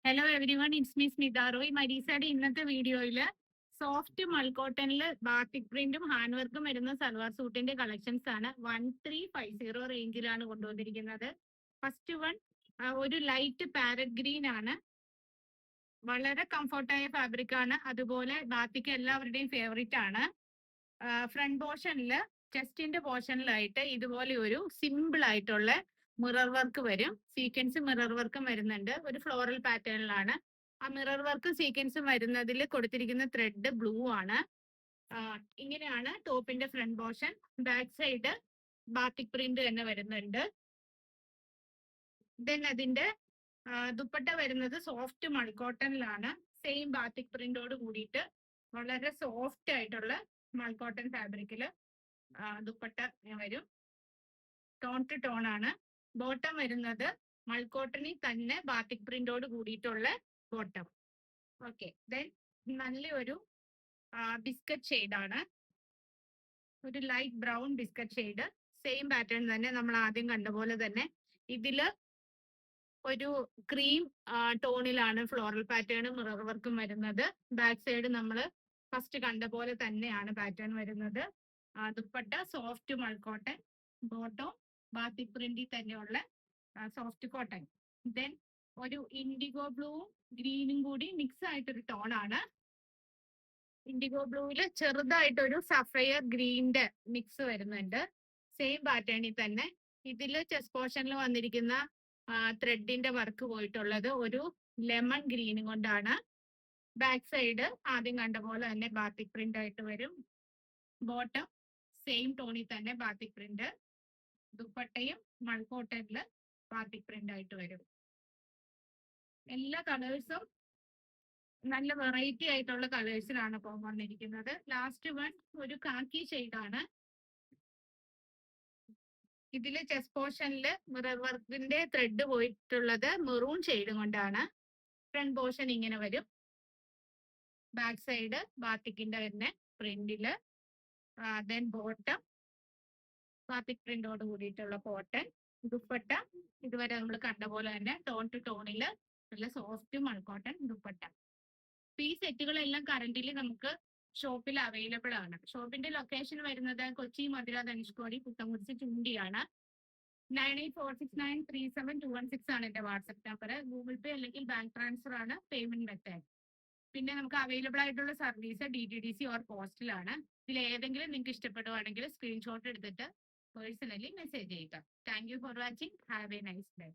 Hello everyone, it's me Smitha Roy. മരീസയുടെ ഇന്നത്തെ വീഡിയോയിൽ സോഫ്റ്റ് മൾക്കോട്ടനിൽ ബാത്തിക് പ്രിന്റും ഹാൻഡ് വർക്കും വരുന്ന സൽവാർ സൂട്ടിന്റെ കളക്ഷൻസ് ആണ് 1350 റേഞ്ചിലാണ് കൊണ്ടുവന്നിരിക്കുന്നത്. ഫസ്റ്റ് വൺ ഒരു ലൈറ്റ് പാരറ്റ് ഗ്രീൻ ആണ്. വളരെ കംഫർട്ടായ ഫാബ്രിക് ആണ്. അതുപോലെ ബാത്തിക്ക് എല്ലാവരുടെയും ഫേവറേറ്റ് ആണ്. ഫ്രണ്ട് പോർഷനിൽ ചെസ്റ്റിന്റെ പോർഷനിലായിട്ട് ഇതുപോലെ ഒരു സിമ്പിൾ ആയിട്ടുള്ള മിറർ വർക്ക് വരും. സീക്വൻസ് മിറർ വർക്കും വരുന്നുണ്ട്. ഒരു ഫ്ലോറൽ പാറ്റേണിലാണ്. ആ മിറർ വർക്കും സീക്വൻസും വരുന്നതിൽ കൊടുത്തിരിക്കുന്ന ത്രെഡ് ബ്ലൂ ആണ്. ഇങ്ങനെയാണ് ടോപ്പിന്റെ front portion. Back side batik print തന്നെ വരുന്നുണ്ട്. ദെൻ അതിന്റെ ദുപ്പട്ട വരുന്നത് സോഫ്റ്റ് മൾക്കോട്ടനിലാണ്. സെയിം ബാത്തിക് പ്രിന്റോട് കൂടിയിട്ട് വളരെ സോഫ്റ്റ് ആയിട്ടുള്ള മൾക്കോട്ടൺ ഫാബ്രിക്കില് ദുപ്പട്ട വരും. ടോൺ ടു ടോൺ ആണ്. ബോട്ടം വരുന്നത് മൾക്കോട്ടണിൽ തന്നെ ബാത്തിക് പ്രിന്റോട് കൂടിയിട്ടുള്ള ബോട്ടം. ഓക്കെ, ദെൻ നല്ലൊരു ബിസ്ക്കറ്റ് ഷെയ്ഡാണ്. ഒരു light brown biscuit shade. Same pattern തന്നെ നമ്മൾ ആദ്യം കണ്ട പോലെ തന്നെ ഇതില് ഒരു ക്രീം ടോണിലാണ് ഫ്ലോറൽ പാറ്റേൺ മിറർ വർക്കും വരുന്നത്. ബാക്ക് സൈഡ് നമ്മൾ ഫസ്റ്റ് കണ്ട പോലെ തന്നെയാണ് പാറ്റേൺ വരുന്നത്. Dupatta soft mul cotton, bottom batik പ്രിന്റിൽ തന്നെയുള്ള സോഫ്റ്റ് കോട്ടൺ. ദെൻ ഒരു ഇൻഡിഗോ ബ്ലൂവും ഗ്രീനും കൂടി മിക്സ് ആയിട്ടൊരു ടോൺ ആണ്. ഇൻഡിഗോ ബ്ലൂവിൽ ചെറുതായിട്ടൊരു സഫയർ ഗ്രീനിന്റെ മിക്സ് വരുന്നുണ്ട്. സെയിം പാറ്റേണിൽ തന്നെ ഇതില് ചെസ്റ്റ് പോർഷനിൽ വന്നിരിക്കുന്ന ത്രെഡിന്റെ വർക്ക് പോയിട്ടുള്ളത് ഒരു ലെമൺ ഗ്രീനും കൊണ്ടാണ്. ബാക്ക് സൈഡ് ആദ്യം കണ്ട പോലെ തന്നെ ബാത്തിക് പ്രിന്റ് ആയിട്ട് വരും. ബോട്ടം സെയിം ടോണിൽ തന്നെ ബാത്തിക് പ്രിന്റ്. ദുപ്പട്ടയും മൾക്കോട്ടനില് ബാത്തിക് പ്രിന്റ് ആയിട്ട് വരും. എല്ലാ കളേഴ്സും നല്ല വെറൈറ്റി ആയിട്ടുള്ള കളേഴ്സിലാണ് ഇപ്പോൾ വന്നിരിക്കുന്നത്. ലാസ്റ്റ് വൺ ഒരു കാക്കി ഷെയ്ഡാണ്. ഇതില് ചെസ്റ്റ് പോർഷനില് മിറർ വർക്കിന്റെ ത്രെഡ് പോയിട്ടുള്ളത് മെറൂൺ ഷെയ്ഡ് കൊണ്ടാണ്. ഫ്രണ്ട് പോർഷൻ ഇങ്ങനെ വരും. ബാക്ക് സൈഡ് ബാത്തിക്കിന്റെ തന്നെ പ്രിന്റില്. ദെൻ ബോട്ടം ബാത്തിക് പ്രിന്റോട് കൂടിയിട്ടുള്ള കോട്ടൺ. ദുപ്പട്ട ഇതുവരെ നമ്മൾ കണ്ട പോലെ തന്നെ ടോൺ ടു ടോണില് നല്ല സോഫ്റ്റ് മൾക്കോട്ടൺ ദുപ്പട്ട. ഈ സെറ്റുകളെല്ലാം കറന്റിൽ നമുക്ക് ഷോപ്പിൽ അവൈലബിൾ ആണ്. ഷോപ്പിന്റെ ലൊക്കേഷൻ വരുന്നത് കൊച്ചി, മധുര, ധനുഷ്കോടി, പുത്തൻകുരിശ്, ചുണ്ടിയാണ്. 9846937216 ആണ് എന്റെ വാട്സ്ആപ്പ് നമ്പർ. ഗൂഗിൾ പേ അല്ലെങ്കിൽ ബാങ്ക് ട്രാൻസ്ഫർ ആണ് പേയ്മെന്റ് മെത്തേഡ്. പിന്നെ നമുക്ക് അവൈലബിൾ ആയിട്ടുള്ള സർവീസ് DTDC ഓർ പോസ്റ്റിലാണ്. ഇതിൽ ഏതെങ്കിലും നിങ്ങൾക്ക് ഇഷ്ടപ്പെടുവാണെങ്കിൽ സ്ക്രീൻഷോട്ട് എടുത്തിട്ട് പേഴ്സണലി മെസ്സേജ് ചെയ്യുക. Thank you for watching. Have A nice day.